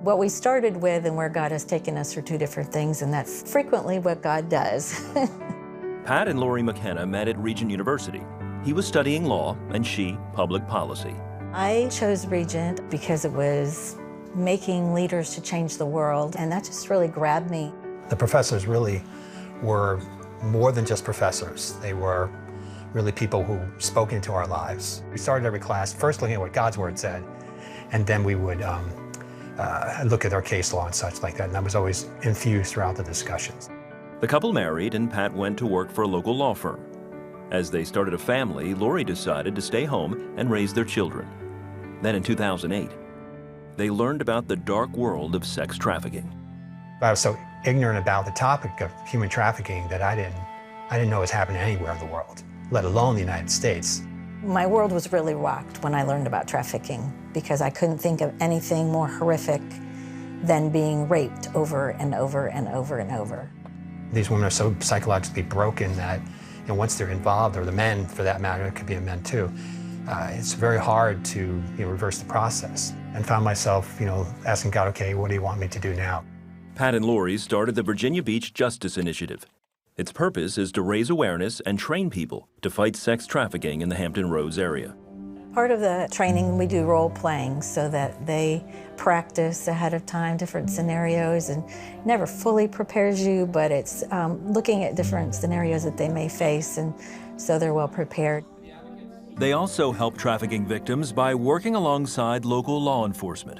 What we started with and where God has taken us are two different things, and that's frequently what God does. Pat and Lori McKenna met at Regent University. He was studying law and she public policy. I chose Regent because it was making leaders to change the world, and that just really grabbed me. The professors really were more than just professors. They were really people who spoke into our lives. We started every class first looking at what God's Word said, and then we would look at our case law and such like that, and that was always infused throughout the discussions. The couple married and Pat went to work for a local law firm. As they started a family, Lori decided to stay home and raise their children. Then in 2008, they learned about the dark world of sex trafficking. I was so ignorant about the topic of human trafficking that I didn't know it was happening anywhere in the world, let alone the United States. My world was really rocked when I learned about trafficking because I couldn't think of anything more horrific than being raped over and over and over and over. These women are so psychologically broken that once they're involved, or the men for that matter, it could be the men too, it's very hard to reverse the process. And found myself asking God, okay, what do you want me to do now? Pat and Lori started the Virginia Beach Justice Initiative. Its purpose is to raise awareness and train people to fight sex trafficking in the Hampton Roads area. Part of the training, we do role playing so that they practice ahead of time different scenarios, and never fully prepares you, but it's looking at different scenarios that they may face, and so they're well prepared. They also help trafficking victims by working alongside local law enforcement.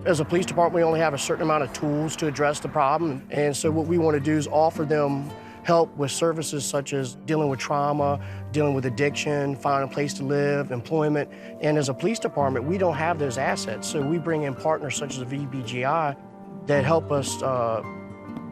As a police department, we only have a certain amount of tools to address the problem, and so what we want to do is offer them help with services such as dealing with trauma, dealing with addiction, finding a place to live, employment. And as a police department, we don't have those assets, so we bring in partners such as the VBGI that help us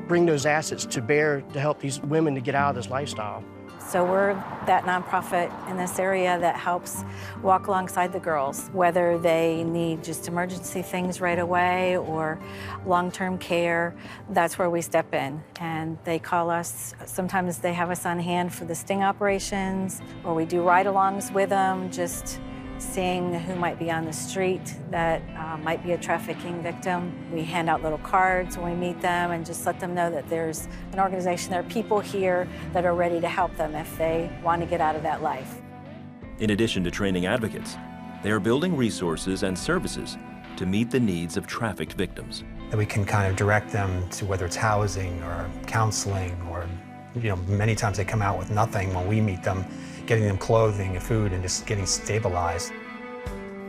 bring those assets to bear to help these women to get out of this lifestyle. So we're that nonprofit in this area that helps walk alongside the girls, whether they need just emergency things right away or long-term care. That's where we step in, and they call us. Sometimes they have us on hand for the sting operations, or we do ride-alongs with them, just seeing who might be on the street that might be a trafficking victim. We hand out little cards when we meet them and just let them know that there's an organization, there are people here that are ready to help them if they want to get out of that life. In addition to training advocates, they are building resources and services to meet the needs of trafficked victims. That we can kind of direct them to whether it's housing or counseling, or many times they come out with nothing when we meet them, getting them clothing and food and just getting stabilized.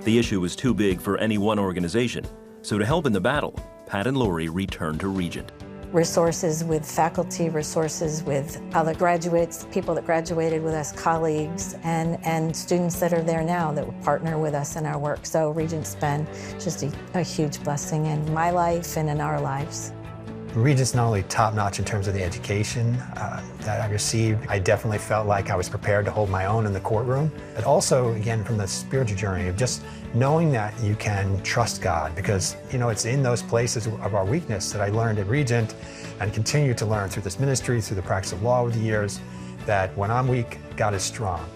The issue was too big for any one organization, so to help in the battle, Pat and Lori returned to Regent. Resources with faculty, resources with other graduates, people that graduated with us, colleagues, and students that are there now that will partner with us in our work. So Regent's been just a huge blessing in my life and in our lives. Regent's not only top-notch in terms of the education that I received, I definitely felt like I was prepared to hold my own in the courtroom, but also, again, from the spiritual journey of just knowing that you can trust God, because, it's in those places of our weakness that I learned at Regent and continue to learn through this ministry, through the practice of law over the years, that when I'm weak, God is strong.